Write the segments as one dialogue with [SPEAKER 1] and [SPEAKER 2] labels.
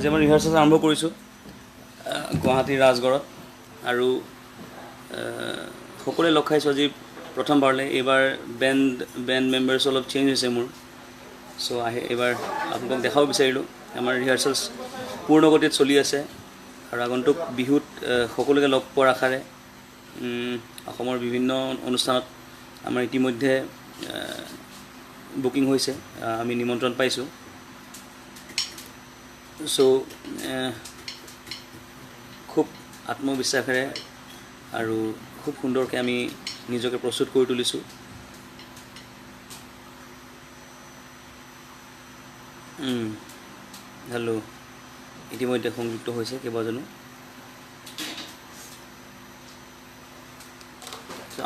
[SPEAKER 1] আজি আমাৰ ৰিহাৰ্চেল আৰম্ভ কৰিছোঁ গুৱাহাটীৰ ৰাজগড়ত আৰু সকলোৱে লগ খাইছোঁ আজি প্ৰথমবাৰলৈ। এইবাৰ বেণ্ড মেম্বাৰ্ছ অলপ চেঞ্জ হৈছে মোৰ, চ' এইবাৰ আপোনালোকক দেখাব বিচাৰিলোঁ। আমাৰ ৰিহাৰ্চেলছ পূৰ্ণগতিত চলি আছে আৰু আগন্তুক বিহুত সকলোকে লগ পোৱাৰ আশাৰে অসমৰ বিভিন্ন অনুষ্ঠানত আমাৰ ইতিমধ্যে বুকিং হৈছে, আমি নিমন্ত্ৰণ পাইছোঁ। চ' খুব আত্মবিশ্বাসেৰে আৰু খুব সুন্দৰকৈ আমি নিজকে প্ৰস্তুত কৰি তুলিছোঁ। হেল্ল' ইতিমধ্যে সংযুক্ত হৈছে কেইবাজনো।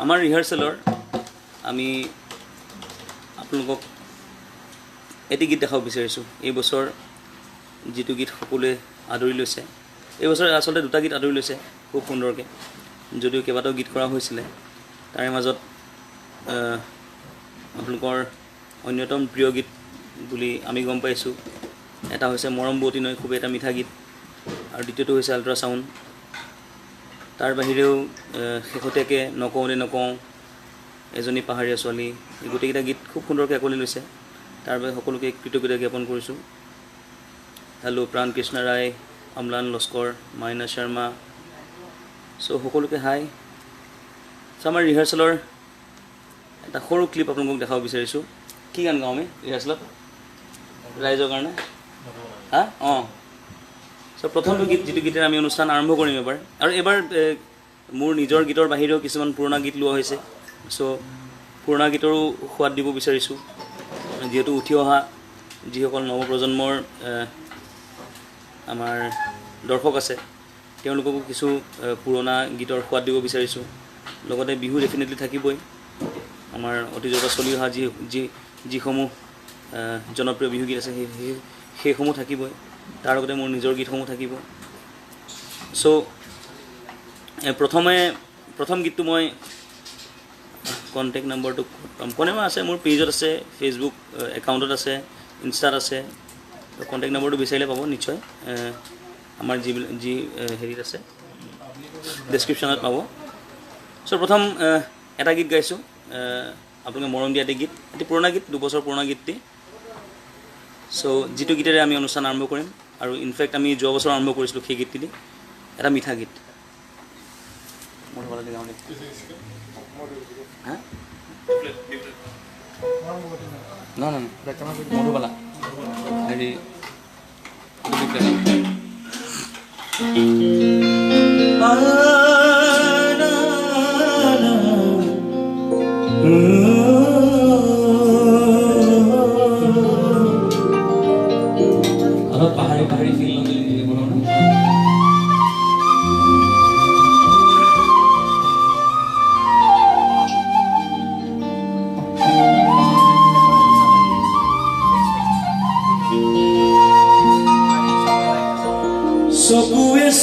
[SPEAKER 1] আমাৰ ৰিহাৰ্চেলৰ আমি আপোনালোকক এটি গীত দেখাব বিচাৰিছোঁ। এই বছৰ যিটো গীত সকলোৱে আদৰি লৈছে, এই বছৰ আচলতে দুটা গীত আদৰি লৈছে খুব সুন্দৰকৈ, যদিও কেইবাটাও গীত কৰা হৈছিলে। তাৰে মাজত আপোনালোকৰ অন্যতম প্ৰিয় গীত বুলি আমি গম পাইছোঁ এটা হৈছে মৰম বুৱতী নৈ, খুবেই এটা মিঠা গীত, আৰু দ্বিতীয়টো হৈছে আল্ট্ৰাছাউণ্ড। তাৰ বাহিৰেও শেহতীয়াকৈ নকওঁ দে নকওঁ, এজনী পাহাৰীয়া ছোৱালী, এই গোটেইকেইটা গীত খুব সুন্দৰকৈ আকোৱালি লৈছে। তাৰ বাবে সকলোকে কৃতজ্ঞতা জ্ঞাপন কৰিছোঁ। হেল্ল' প্ৰাণ কৃষ্ণা ৰায়, অম্লান লস্কৰ, মাইনা শৰ্মা, চ' সকলোকে হাই। চ' আমাৰ ৰিহাৰ্চেলৰ এটা সৰু ক্লিপ আপোনালোকক দেখাব বিচাৰিছোঁ। কি গান গাওঁ আমি ৰিহাৰ্চেলত ৰাইজৰ কাৰণে? অঁ চ' প্ৰথমটো গীত, যিটো গীতেৰে আমি অনুষ্ঠান আৰম্ভ কৰিম এবাৰ। আৰু এইবাৰ মোৰ নিজৰ গীতৰ বাহিৰেও কিছুমান পুৰণা গীত লোৱা হৈছে, চ' পুৰণা গীতৰো সোৱাদ দিব বিচাৰিছোঁ। যিহেতু উঠি অহা যিসকল নৱপ্ৰজন্মৰ আমাৰ দৰ্শক আছে, তেওঁলোককো কিছু পুৰণা গীতৰ সোৱাদ দিব বিচাৰিছোঁ। লগতে বিহু ডেফিনেটলি থাকিবই। আমাৰ অতীজৰ পৰা চলি অহা যিসমূহ জনপ্ৰিয় বিহু গীত আছে সেইসমূহ থাকিবই, তাৰ লগতে মোৰ নিজৰ গীতসমূহ থাকিব। চ' প্ৰথম গীতটো মই কণ্টেক্ট নম্বৰটো কোনেবা আছে, মোৰ পেজত আছে, ফেচবুক একাউণ্টত আছে, ইনষ্টাত আছে, কণ্টেক্ট নম্বৰটো বিচাৰিলে পাব নিশ্চয়। আমাৰ যি হেৰিত আছে ডেছক্ৰিপশ্যনত পাব। চ' প্ৰথম এটা গীত গাইছোঁ, আপোনালোকে মৰম দিয়া এটি গীত, এটি পুৰণা গীত, 2 বছৰ পুৰণা গীতটি। চ' যিটো গীতেৰে আমি অনুষ্ঠান আৰম্ভ কৰিম, আৰু ইনফেক্ট আমি যোৱা বছৰ আৰম্ভ কৰিছিলোঁ সেই গীতটি দি, এটা মিঠা গীত। মধুবালা হেৰি পাহাৰী ফিল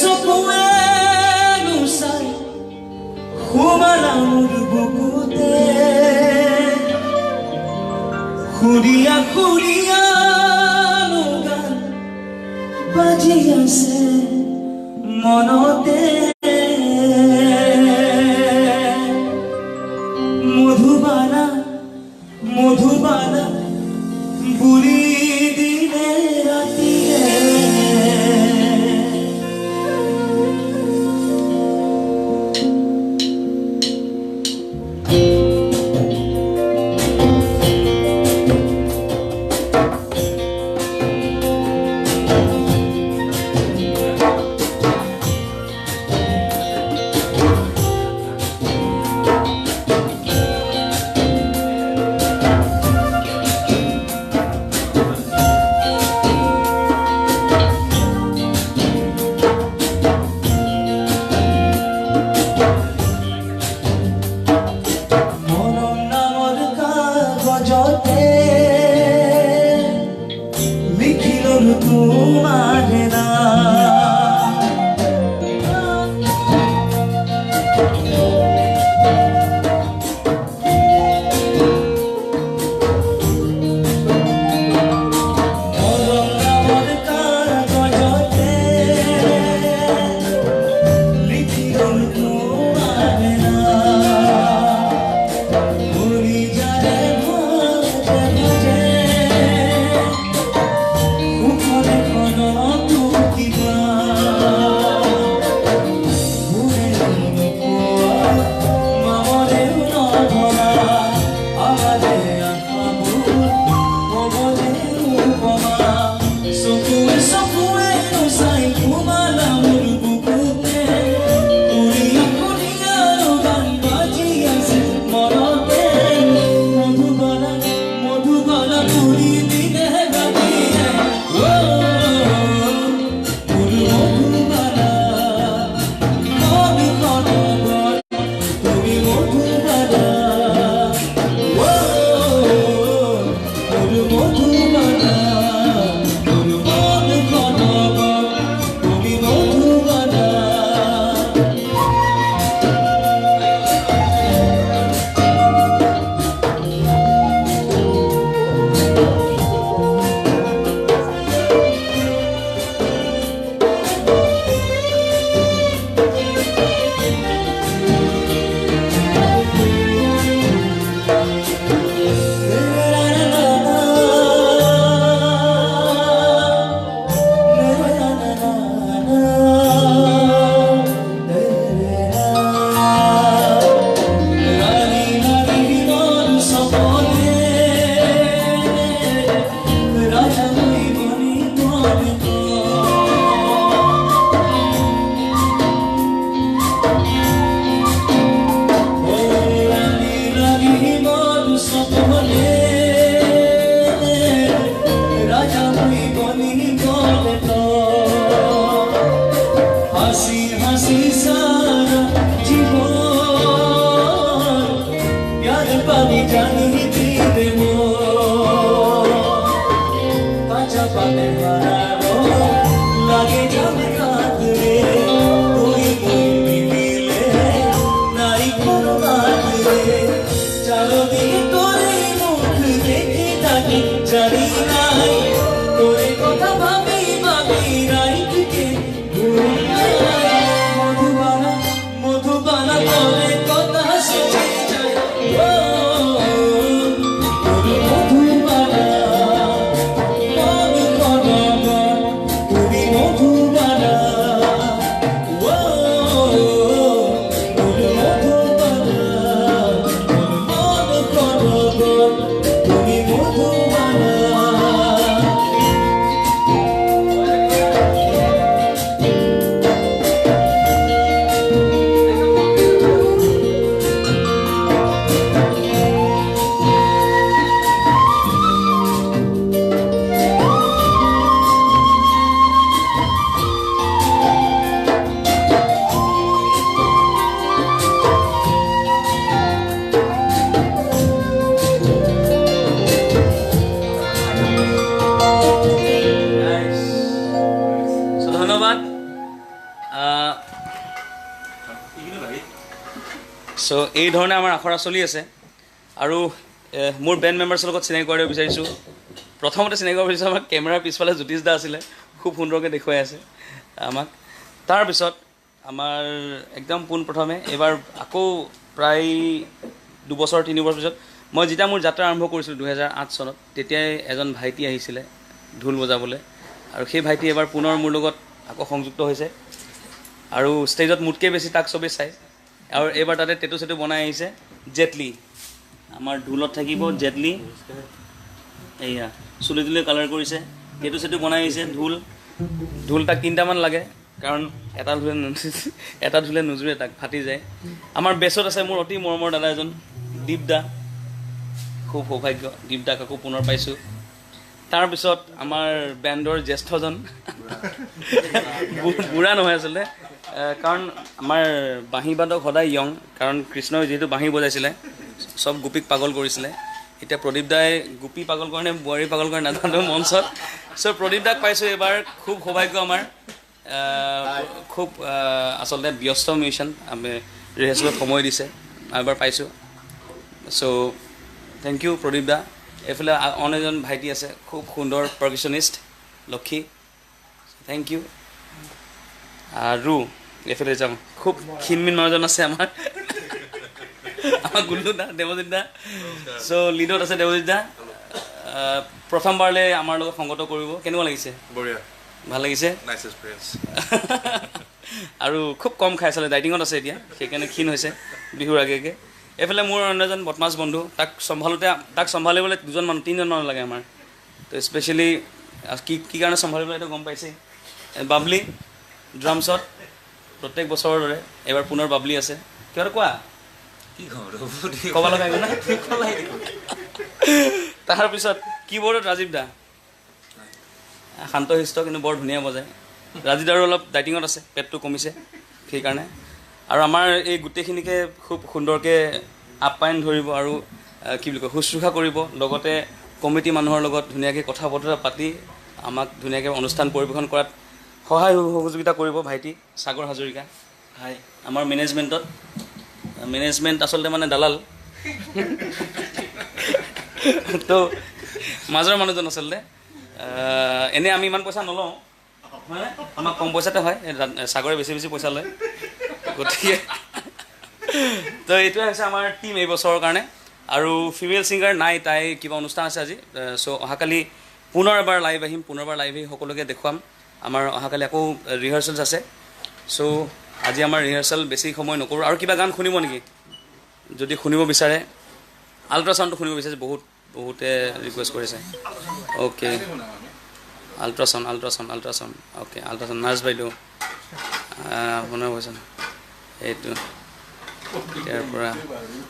[SPEAKER 1] চকুৱে নুচাই সোমালা মোৰ বুকুতে, সুৰীয়া গান বাজি আছে মনতে। মধুবালা বুলি দিনে ৰাতিয়ে, সো এই ধৰণে আমাৰ আখৰা চলি আছে আৰু মোৰ বেণ্ড মেম্বাৰ্ছৰ লগত চিনাকি কৰিব বিচাৰিছোঁ প্ৰথমতে চিনাকি কৰিব বিচাৰিছোঁ আমাৰ কেমেৰাৰ পিছফালে জ্যোতিষ দা আছিলে খুব সুন্দৰকৈ দেখুৱাই আছে আমাক তাৰপিছত আমাৰ একদম পোনপ্ৰথমে এইবাৰ আকৌ প্ৰায় 2 বছৰ 3 বছৰ পিছত মই যেতিয়া মোৰ যাত্ৰা আৰম্ভ কৰিছিলোঁ 2008 চনত তেতিয়াই এজন ভাইটি আহিছিলে ঢোল বজাবলৈ আৰু সেই ভাইটি এবাৰ পুনৰ মোৰ লগত আকৌ সংযুক্ত হৈছে আৰু ষ্টেজত মোতকৈ বেছি তাক চবেই চায় আৰু এইবাৰ তাতে টেটু চেটু বনাই আহিছে জেটলি আমাৰ ঢোলত থাকিব জেটলি এয়া চুলি তুলি কালাৰ কৰিছে টেটু চেটু বনাই আহিছে ঢোল তাক 3টামান লাগে কাৰণ এটা ঢোলে নুজুৰে তাক ফাটি যায় আমাৰ বেছত আছে মোৰ অতি মৰমৰ দাদা এজন দীপ দা খুব সৌভাগ্য দীপ দাক আকৌ পুনৰ পাইছোঁ তাৰপিছত আমাৰ বেণ্ডৰ জ্যেষ্ঠজন বুঢ়া নহয় আচলতে কাৰণ আমাৰ বাঁহীবাদক সদায় য়ং কাৰণ কৃষ্ণই যিহেতু বাঁহী বজাইছিলে চব গোপীক পাগল কৰিছিলে এতিয়া প্ৰদীপ দাই গোপী পাগল কৰে নে বোৱাৰী পাগল কৰে নাজানো মঞ্চত চ' প্ৰদীপ দাক পাইছোঁ এইবাৰ খুব সৌভাগ্য আমাৰ খুব আচলতে ব্যস্ত মিউজিচিয়ান আমি ৰিহাৰ্চেলত সময় দিছে এবাৰ পাইছোঁ চ' থেংক ইউ প্ৰদীপ দা এইফালে অন এজন ভাইটি আছে খুব সুন্দৰ পাৰ্কাশ্যনিষ্ট লক্ষী থেংক ইউ আৰু এইফালে যাওঁ খুব ক্ষীণমিন মানুহজন আছে আমাৰ গুল্লু দা দেৱজিৎ দা চ' লিডত আছে দেৱজিৎ দা প্ৰথমবাৰলৈ আমাৰ লগত সংগত কৰিব কেনেকুৱা লাগিছে
[SPEAKER 2] বঢ়িয়া
[SPEAKER 1] ভাল লাগিছে
[SPEAKER 2] নাইস এক্সপেৰিয়েন্স
[SPEAKER 1] আৰু খুব কম খাই আচলতে ডাইটিঙত আছে এতিয়া সেইকাৰণে ক্ষীণ হৈছে বিহুৰ আগে এইফালে মোৰ অন্য এজন বদমাছ বন্ধু তাক চম্ভালিবলৈ 3জন মানুহ লাগে আমাৰ তো স্পেচিয়েলি কি কাৰণে চম্ভালিবলৈ এইটো গম পাইছে বাবলি ড্ৰামছত প্ৰত্যেক বছৰৰ দৰে এবাৰ পুনৰ বাবলি আছে কিবা কোৱা ক'ব লগা না তাৰপিছত কীবৰ্ডত ৰাজীৱ দা শান্তশিষ্ট কিন্তু বৰ ধুনীয়া বজায় ৰাজীৱ দাৰো অলপ ডাইটিঙত আছে পেটটো কমিছে সেইকাৰণে আৰু আমাৰ এই গোটেইখিনিকে খুব সুন্দৰকৈ আপ্যায়ন ধৰিব আৰু কি বুলি কয় শুশ্ৰূষা কৰিব লগতে কমিটি মানুহৰ লগত ধুনীয়াকৈ কথা বতৰা পাতি আমাক ধুনীয়াকৈ অনুষ্ঠান পৰিৱেশন কৰাত সহায় সহযোগিতা কৰিব ভাইটি সাগৰ হাজৰিকা। হাই আমাৰ মেনেজমেণ্ট আচলতে মানে দালাল তো মাজৰ মানুহজন আচলতে এনেই আমি ইমান পইচা নলওঁ মানে আমাক কম পইচাতে হয়, সাগৰে বেছি পইচা লয়। গতিকে তো এইটোৱে হৈছে আমাৰ টীম এই বছৰৰ কাৰণে। আৰু ফিমেল ছিংগাৰ নাই, তাই কিবা অনুষ্ঠান আছে আজি। চ' অহাকালি পুনৰ এবাৰ লাইভ আহিম, সকলোকে দেখুৱাম। আমাৰ অহাকালি আকৌ ৰিহাৰ্চেলছ আছে। চ' আজি আমাৰ ৰিহাৰ্চেল বেছি সময় নকৰোঁ। আৰু কিবা গান শুনিব নেকি? যদি শুনিব বিচাৰে, আল্ট্ৰাচাউণ্ডটো শুনিব বিচাৰিছে, বহুতে ৰিকুৱেষ্ট কৰিছে। Okay, ultrasound okay, ultrasound nurse বাইদেউ আপোনাৰ কৈছে এইটো। ইয়াৰ পৰা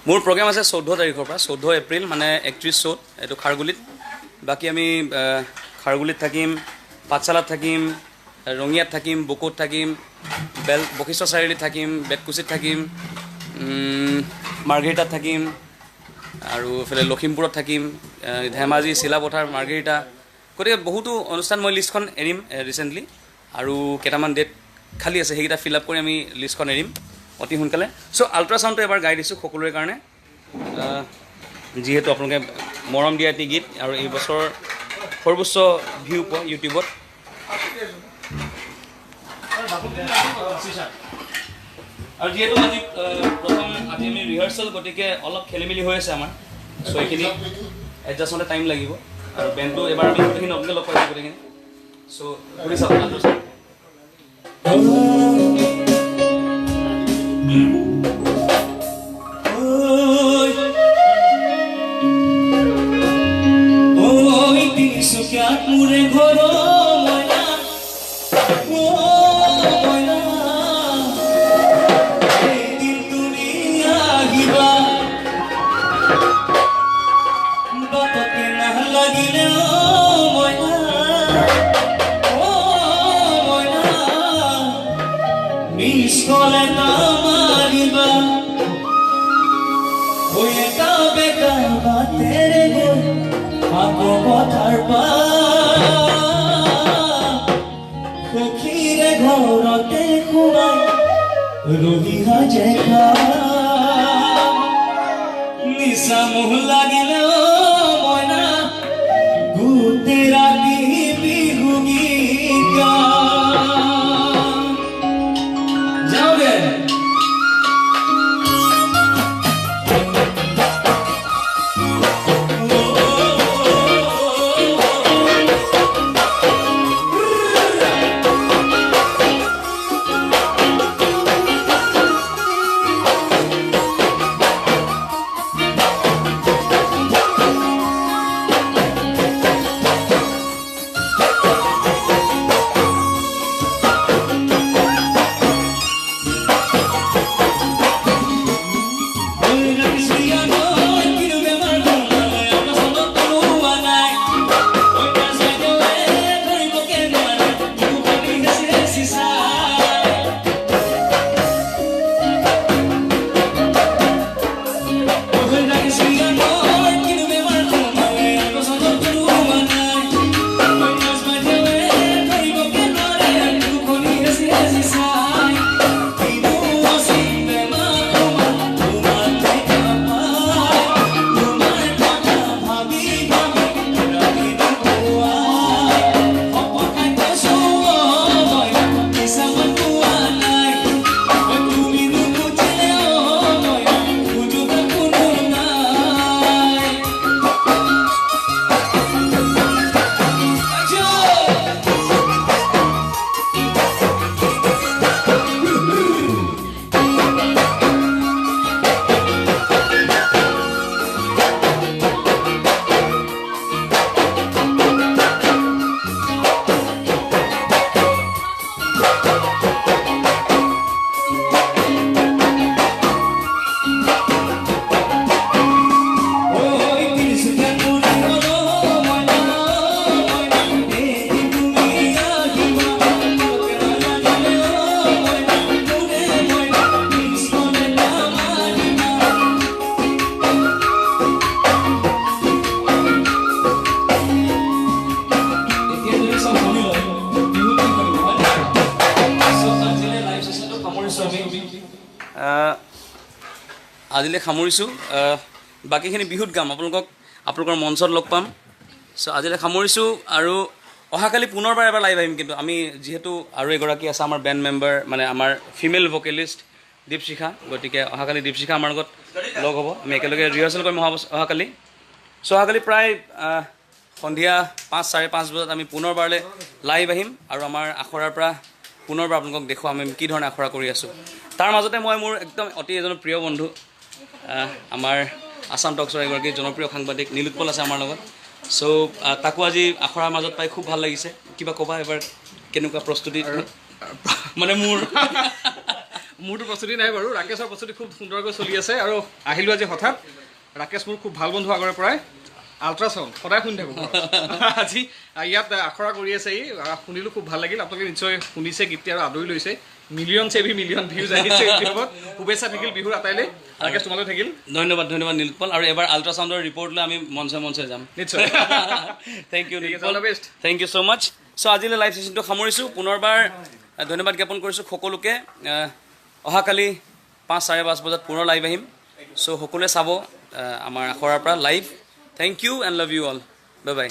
[SPEAKER 1] মোৰ প্ৰগ্ৰেম আছে 14 তাৰিখৰ পৰা, 14 এপ্ৰিল মানে 31 চ'ত, এইটো খাৰগুলিত। বাকী আমি খাৰগুলিত থাকিম, পাঠশালাত থাকিম, ৰঙিয়াত থাকিম, বকোত থাকিম, বশিষ্ঠ চাৰিআলিত থাকিম, বেতকুচিত থাকিম, মাৰ্ঘেৰিটাত থাকিম, আৰু এইফালে লখিমপুৰত থাকিম, ধেমাজি, চিলাপথাৰ, মাৰ্ঘেৰিটা। গতিকে বহুতো অনুষ্ঠান মই লিষ্টখন এৰিম ৰিচেণ্টলি, আৰু কেইটামান ডেট খালী আছে, সেইকেইটা ফিল আপ কৰি আমি লিষ্টখন এৰিম অতি সোনকালে। চ' আল্ট্ৰাচাউণ্ডটো এবাৰ গাই দিছোঁ সকলোৰে কাৰণে, যিহেতু আপোনালোকে মৰম দিয়া এটি গীত, আৰু এই বছৰ সৰ্বোচ্চ ভিউ পোৱা ইউটিউবত। আৰু যিহেতু আজি আমি ৰিহাৰ্চেল, গতিকে অলপ খেলি মেলি হৈ আছে আমাৰ। চ' এইখিনি এডজাষ্ট হওঁতে টাইম লাগিব। আৰু বেণ্ডটো এবাৰ আমি গোটেইখিনি নতুনকৈ লগ পাইছোঁ গোটেইখিনি। চ' শুনি চাওক আল্ট্ৰাচাউণ্ড। মোৰে ঘৰ মইনা, মইনা এদিন তুমি আহিবা, বাটতে নালাগিলে মইনা, মইনা মিছ কল এটা মাৰিবা, এটা বেকা বাটেৰে গৈ আকৌ পথাৰ পা সখীৰে ঘৰতে সোমাই ৰহি হাজে খা, নিচা মোহ লাগিলে মইনা গোটেই ৰাতি বিহু গীত যাওঁগে। আজিলৈ সামৰিছোঁ বাকীখিনি বিহুত গাম আপোনালোকৰ মঞ্চত লগ পাম চ' আজিলৈ সামৰিছোঁ আৰু অহাকালি পুনৰবাৰ এবাৰ লাইভ আহিম কিন্তু আমি যিহেতু আৰু এগৰাকী আছে আমাৰ বেণ্ড মেম্বাৰ মানে আমাৰ ফিমেল ভকেলিষ্ট দীপশিখা গতিকে অহাকালি দীপশিখা আমাৰ লগত লগ হ'ব আমি একেলগে ৰিহাৰ্চেল কৰিম অহাকালি চ' অহাকালি প্ৰায় সন্ধিয়া 5-5:30 বজাত আমি পুনৰবাৰলৈ লাইভ আহিম আৰু আমাৰ আখৰাৰ পৰা পুনৰবাৰ আপোনালোকক দেখুৱাম আমি কি ধৰণে আখৰা কৰি আছোঁ তাৰ মাজতে মই মোৰ একদম অতি এজন প্ৰিয় বন্ধু আমাৰ আসাম টকছৰ এগৰাকী জনপ্ৰিয় সাংবাদিক নীলোৎপল আছে আমাৰ লগত চ' তাকো আজি আখৰাৰ মাজত পাই খুব ভাল লাগিছে কিবা ক'বা এবাৰ কেনেকুৱা প্ৰস্তুতি মানে
[SPEAKER 2] মোৰতো প্ৰস্তুতি নাই বাৰু ৰাকেশৰ প্ৰস্তুতি খুব সুন্দৰকৈ চলি আছে আৰু আহিলোঁ আজি হঠাৎ ৰাকেশ মোৰ খুব ভাল বন্ধু আগৰে পৰাই আল্ট্ৰাচাউণ্ড সদায় শুনি থাকোঁ আজি ইয়াত আখৰা কৰি আছে শুনিলোঁ খুব ভাল লাগিল আপোনালোকে নিশ্চয় শুনিছে গীতটি আৰু আদৰি লৈছে মিলিয়ন ভিউজ আহিছে ইউটিউবত শুভেচ্ছা থাকিল বিহুৰ আটাইলৈ ৰাকেশ তোমালৈ থাকিল
[SPEAKER 1] ধন্যবাদ নীলোৎপল আৰু এবাৰ আল্ট্ৰাচাউণ্ডৰ ৰিপৰ্ট লৈ আমি মঞ্চে যাম
[SPEAKER 2] নিশ্চয়
[SPEAKER 1] thank you
[SPEAKER 2] all the best
[SPEAKER 1] thank you so' much চ' আজিলৈ লাইভ ছেশ্যনটো সামৰিছোঁ পুনৰবাৰ ধন্যবাদ জ্ঞাপন কৰিছোঁ সকলোকে অহাকালি 5-5:30 বজাত পুনৰ লাইভ আহিম চ' সকলোৱে চাব আমাৰ আখৰাৰ পৰা live thank you and love you all bye by